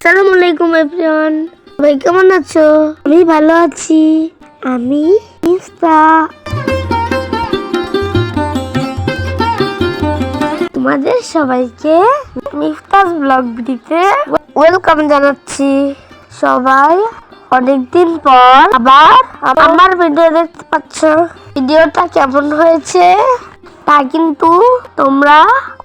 আসসালামু আলাইকুম এভরিওয়ান, সবাই কেমন আছো? আমি ভালো আছি। আমি মিফতা। তোমাদের সবাইকে মিফতাস ব্লগ ভিডিওতে ওয়েলকাম জানাচ্ছি। সবাই অনেকদিন পর আবার আমার ভিডিও দেখতে পাচ্ছ। ভিডিওটা কেমন হয়েছে তা কিন্তু তোমরা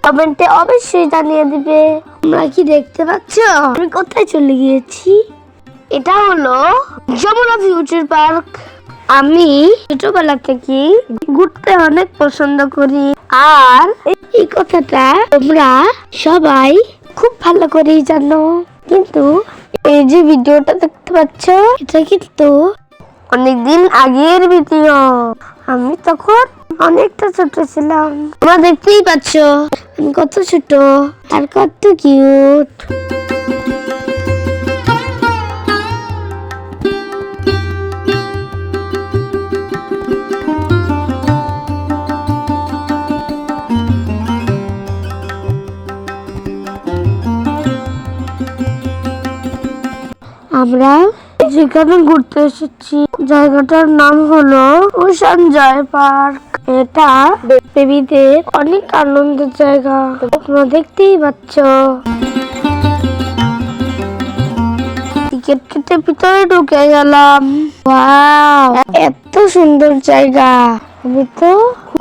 কমেন্টে অবশ্যই জানিয়ে দিবে। তোমরা কি দেখতে পাচ্ছ আমি কোথায় চলে গিয়েছি? এটা হলো যমুনা ফিউচার পার্ক। আমি ছোটবেলা থেকে ঘুরতে অনেক পছন্দ করি, আর এই কথাটা তোমরা সবাই খুব ভালো করেই জানো। কিন্তু এই যে ভিডিওটা দেখতে পাচ্ছ, এটা কিন্তু অনেকদিন আগের ভিডিও। আমি তখন অনেকটা ছোট ছিলাম। তোমরা দেখতেই পাচ্ছ আমি কত ছোট আর কত কিউট। আমরা যেখানে ঘুরতে এসেছি জায়গাটার নাম হলো ওশান জয় পার্ক। এটা বেবিদের অনেক আনন্দের জায়গা, তোমরা দেখতেই পাচ্ছ। টিকিট কেটে ভিতরে ঢুকে গেলাম। ওয়াও, এত সুন্দর জায়গা! আমি তো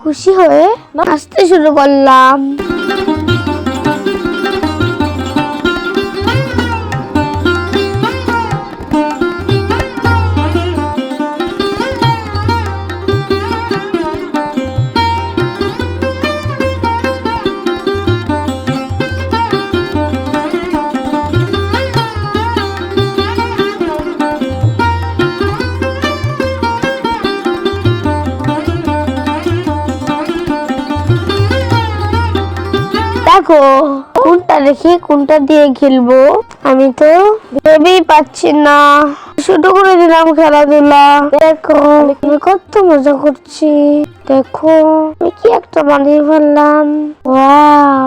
খুশি হয়ে নাচতে শুরু করলাম। দেখো কোনটা রেখে কোনটা দিয়ে খেলবো, আমি তো ভেবেই পাচ্ছি না। শুরু করে দিলাম খেলাধুলা। দেখো আমি কত মজা করছি। দেখো আমি কি একটা বানিয়ে ফেললাম। ওয়াও,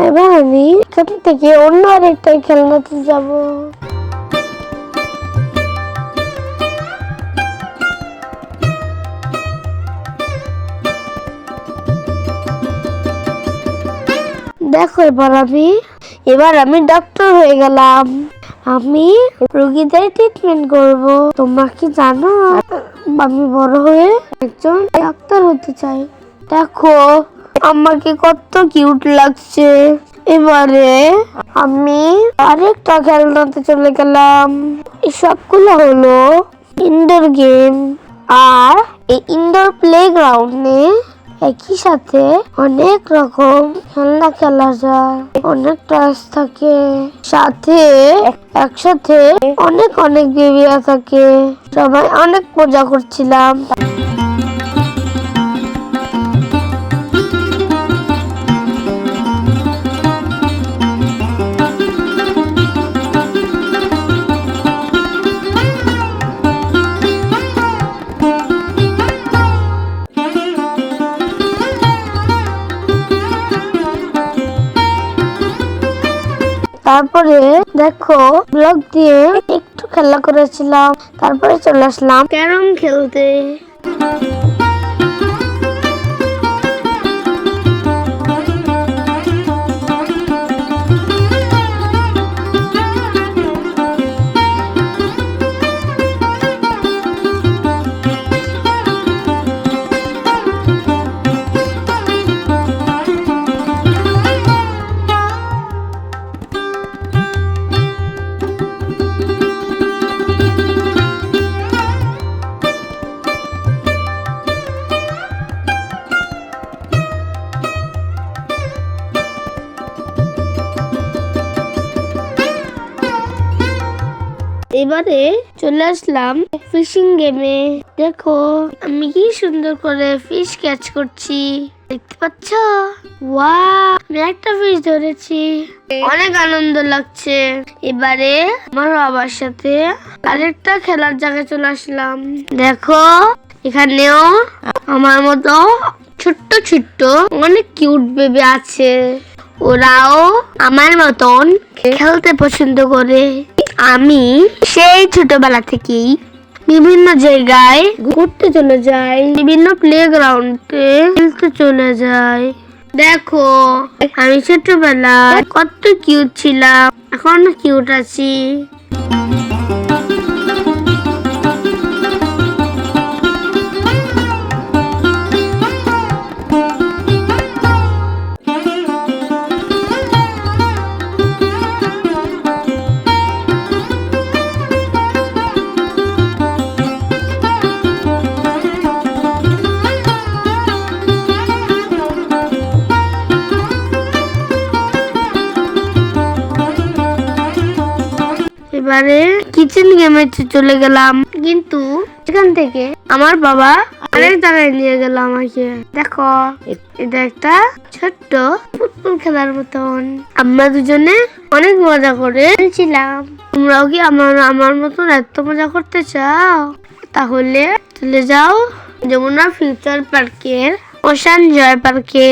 এবার আমি এখান থেকে অন্য আরেকটা খেলনাতে যাবো। দেখো এবার আমি ডক্টর হয়ে গেলাম। আমি রোগীদের ট্রিটমেন্ট করব। তোমরা কি জানো আমি বড় হয়ে একজন ডাক্তার হতে চাই? দেখো আমাকে কত কিউট লাগছে। এবারে আমি আরেকটা খেলনাতে চলে গেলাম। এই সবগুলো হলো ইনডোর গেম, আর এই ইনডোর প্লেগ্রাউন্ডে একই সাথে অনেক রকম খেলনা খেলা যায়, অনেক টয়স থাকে, সাথে একসাথে অনেক অনেক বেবিরা থাকে। সবাই অনেক মজা করছিলাম। তারপরে দেখো ব্লক দিয়ে একটু খেলা করেছিলাম, তারপরে চলে আসলাম ক্যারম খেলতে। এবারে চলে আসলাম ফিশিং গেমে। দেখো আমি কি সুন্দর করে ফিশ ক্যাচ করছি, দেখতে পাচ্ছ? ওয়াও, আমি একটা ফিশ ধরেছি, অনেক আনন্দ লাগছে। এবারে আমার বাবার সাথে আরেকটা খেলার জায়গায় চলে আসলাম। দেখো এখানেও আমার মতো ছোট্ট ছোট্ট অনেক কিউট বেবি আছে। ওরাও আমার মতন খেলতে পছন্দ করে। আমি সেই ছোটবেলা থেকেই বিভিন্ন জায়গায় ঘুরতে চলে যাই, বিভিন্ন প্লেগ্রাউন্ডে খেলতে চলে যাই। দেখো আমি ছোটবেলায় কত কিউট ছিলাম, এখন কিউট আছি। এবারে কিচেন গেমে চলে গেলাম, কিন্তু এখান থেকে আমার বাবা অনেক জায়গায় নিয়ে গেল আমাকে। দেখো এটা একটা ছোট্ট ফুটবল খেলার মতন। আমরা দুজনে অনেক মজা করে খেলছিলাম। তোমরাও কি আমার মতন এত মজা করতে চাও? তাহলে চলে যাও যমুনা ফিউচার পার্কের ওশান জয় পার্কে।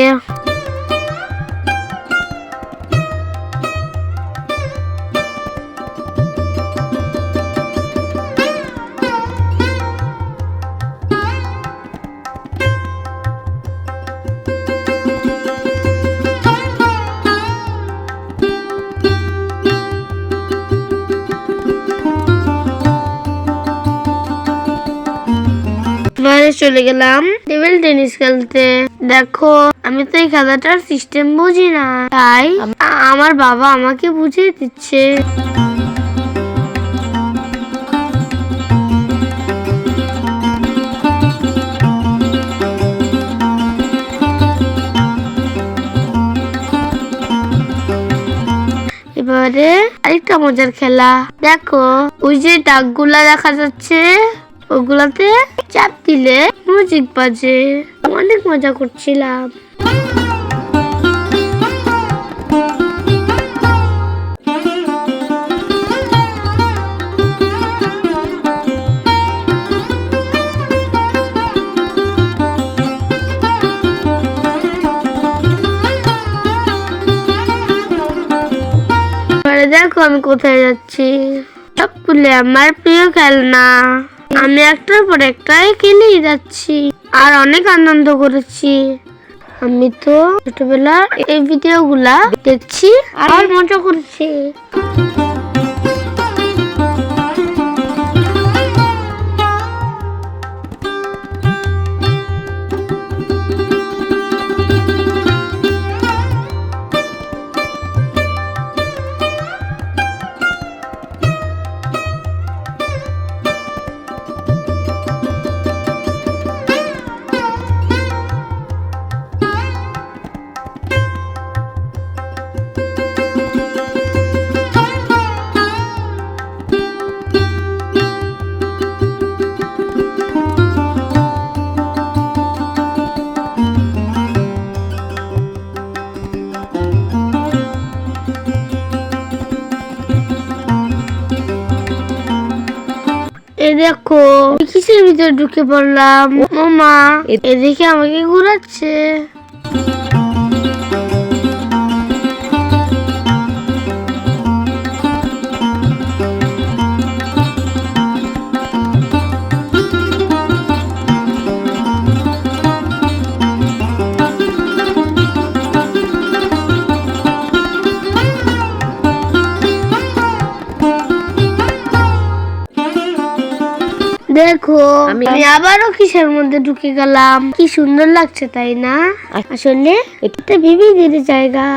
বাইরে চলে গেলাম টেবিল টেনিস খেলতে। দেখো আমি তো এই খেলাটার সিস্টেম বুঝি না, তাই আমার বাবা আমাকে বুঝিয়ে দিচ্ছে। এবারে আরেকটা মজার খেলা। দেখো ওই যে ডাকগুলা দেখা যাচ্ছে, ওগুলাতে চাপ দিলে মিউজিক বাজে। অনেক মজা করছিলাম। দেখো আমি কোথায় যাচ্ছি। সবগুলো আমার প্রিয় খেলনা, আমি একটার পর একটাই কিনেই যাচ্ছি আর অনেক আনন্দ করেছি। আমি তো ছোটবেলা এই ভিডিও গুলা দেখছি আর মজা করছি। দেখো কিসের ভিতরে ঢুকে পড়লাম। মামা এদিকে আমাকে ঘুরাচ্ছে। দেখো আমি আবারও কিসের মধ্যে ঢুকে গেলাম। কি সুন্দর লাগছে তাই না? আসলে এটা বিবিদের জায়গা।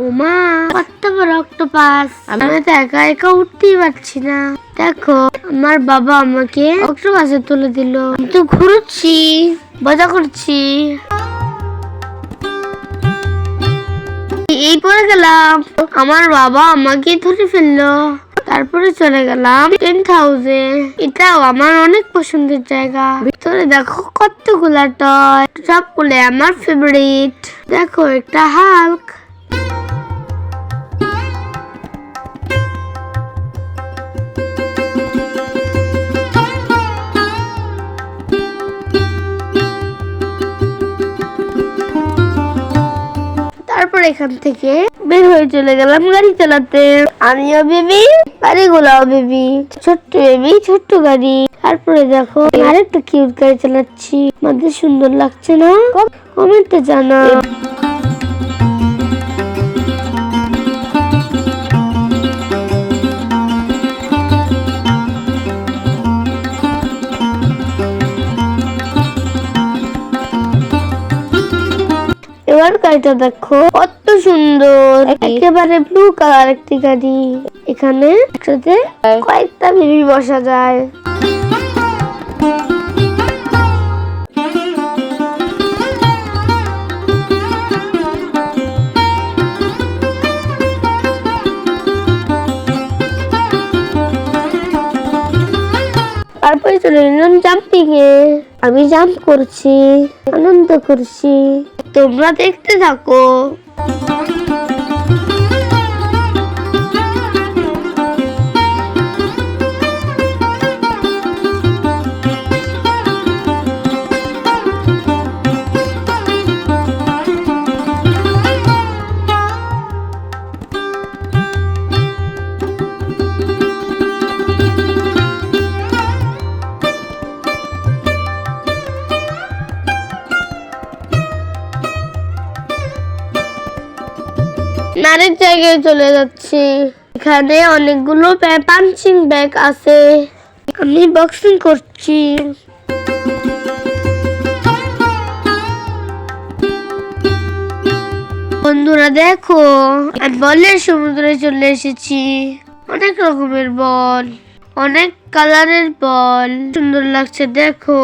ওমা কত বড় অক্টোপাস! আমি তো একা একা উঠতেই পারছি না। দেখো আমার বাবা আমাকে অক্টোপাসে তুলে দিল। আমি তো ঘুরছি, মজা করছি। এই পরে গেলাম, আমার বাবা আমাকে ধরে ফেললো। তারপরে চলে গেলাম টেন্ট হাউসে। এটাও আমার অনেক পছন্দের জায়গা। ভিতরে দেখো কতগুলা টয়, সবগুলো আমার ফেভারিট। দেখো একটা হাল্ক। এখান থেকে বের হয়ে চলে গেলাম গাড়ি চালাতে। আমিও বেবি, গাড়িগুলাও বেবি, ছোট্ট বেবি, ছোট্ট গাড়ি। তারপরে দেখো আরেকটা কিউট গাড়ি চালাচ্ছি। আমাদের সুন্দর লাগছে না? কমেন্টে জানা। এবার গাড়িটা দেখো কত সুন্দর, একেবারে ব্লু কালার একটি গাড়ি। এখানে একসাথে কয়েকটা বেবি বসা যায়। তারপরে চলে এলাম জাম্পিং এ। আমি জাম্প করছি, আনন্দ করছি, তোমরা দেখতে থাকো। আরেক জায়গায় চলে যাচ্ছি। এখানে অনেকগুলো পাঞ্চিং ব্যাগ আছে, আমি বক্সিং করছি। বন্ধুরা দেখো, বলের সমুদ্রে চলে এসেছি। অনেক রকমের বল, অনেক কালারের বল, সুন্দর লাগছে দেখো।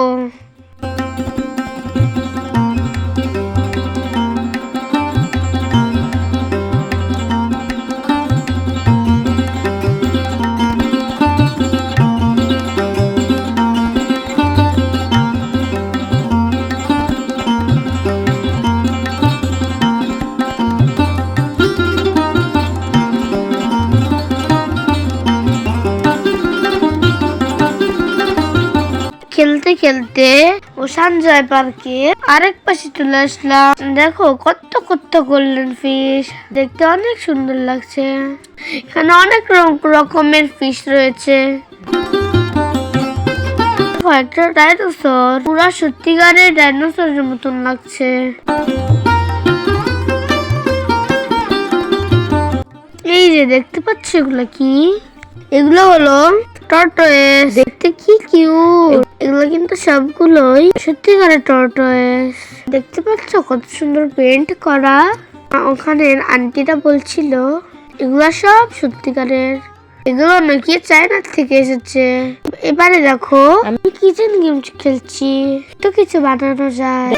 খেলতে খেলতে ওশান জয় পার্কে আরেক পাশে চলে আসলাম। দেখো কত কত গোল্ডেন ফিশ, দেখতে অনেক সুন্দর লাগছে। এখানে অনেক রকমের ফিশ রয়েছে। একটা ডাইনোসর, পুরো সত্যিকারের ডাইনোসরের মতন লাগছে। এই যে দেখতে পাচ্ছ এগুলো কি? এগুলো হলো টর্টয়েস, দেখতে কি কিউট। এগুলো কিন্তু সবগুলোই সত্যিকারের টর্টয়েস। দেখতে পাচ্ছ কত সুন্দর পেন্ট করা। ওখানে আন্টিটা বলছিল এগুলো সব সত্যিকারের, এগুলো নাকি চায়না থেকে এসেছে। এবারে দেখো আমি কিচেন গেম খেলছি, তো কিছু বানানো যায়।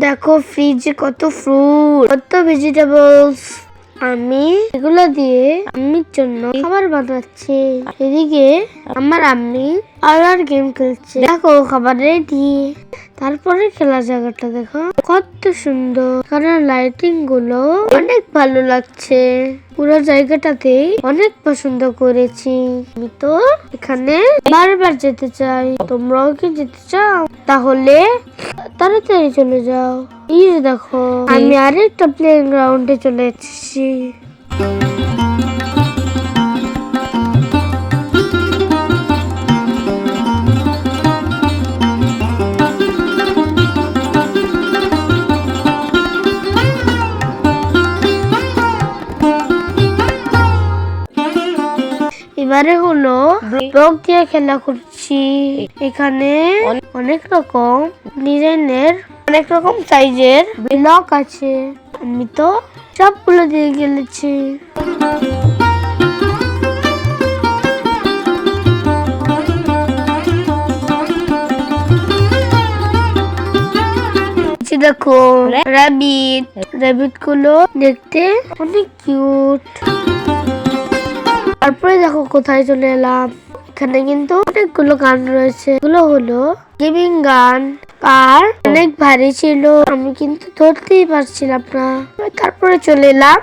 দেখো ফ্রিজে কত ফ্রুট, কত ভেজিটেবলস। আমি এগুলো দিয়ে আম্মির জন্য খাবার বানাচ্ছি। এদিকে আমার আম্মি আর গেম খেলছে। দেখো খাবার রেডি। তারপরে খেলার জায়গাটা দেখো কত সুন্দর, কারণ লাইটিং গুলো অনেক ভালো লাগছে। পুরো জায়গাটাতে অনেক পছন্দ করেছি। আমি তো এখানে বারবার যেতে চাই। তোমরাও কি যেতে চাও? তাহলে তাড়াতাড়ি চলে যাও। এই দেখো আমি আরেকটা প্লেইং গ্রাউন্ডে চলে এসেছি। এবারে হলো ব্লক দিয়ে খেলা করছি। এখানে অনেক রকম ডিজাইনের, অনেক রকম সাইজের ব্লক আছে। আমি তো সবগুলো দিয়ে খেলেছি। দেখো র্যাবিট, র্যাবিট গুলো দেখতে অনেক কিউট। তারপরে দেখো কোথায় চলে এলাম। এখানে কিন্তু অনেকগুলো গান রয়েছে। এগুলো হলো গেমিং গান, আর অনেক ভারী ছিল, আমি কিন্তু ধরতেই পারছিলাম না। তারপরে চলে এলাম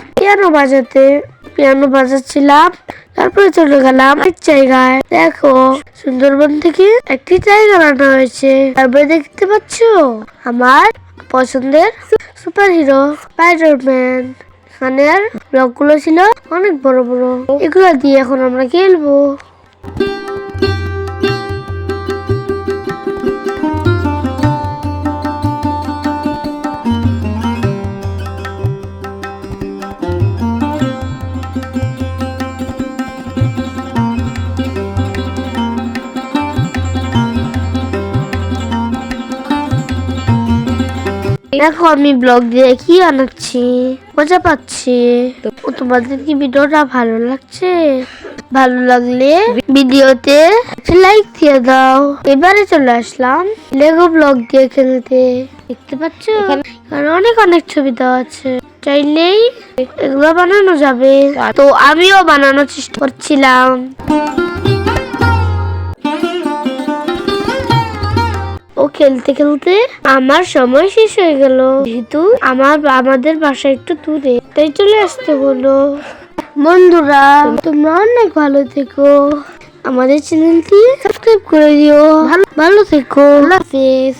পিয়ানো বাজাচ্ছিলাম। তারপরে চলে গেলাম এক জায়গায়। দেখো, সুন্দরবন থেকে একটি জায়গা আনা হয়েছে। তারপরে দেখতে পাচ্ছ আমার পছন্দের সুপার হিরো স্পাইডারম্যান। এখানে আর ব্লকগুলো ছিল অনেক বড় বড়। এগুলো দিয়ে এখন আমরা খেলবো। দেখো, আমি ব্লগ দিয়ে কি আনাচ্ছি, মজা পাচ্ছি। তোমাদের কি ভিডিওটা ভালো লাগছে? ভালো লাগলে ভিডিওতে লাইক দিয়ে দাও। এবারে চলে আসলাম লেগো ব্লক দিয়ে খেলতে। দেখতে পাচ্ছ এখানে অনেক অনেক ছবি দেওয়া আছে, চাইলেই এগুলো বানানো যাবে। তো আমিও বানানোর চেষ্টা করছিলাম। ও খেলতে খেলতে আমার সময় শেষ হয়ে গেল। যেহেতু আমাদের বাসা একটু দূরে, তাই চলে আসতে হলো। বন্ধুরা, তোমরা অনেক ভালো থেকো। আমাদের চ্যানেলটি সাবস্ক্রাইব করে দিও। ভালো থেকো। আল্লাহ হাফেজ।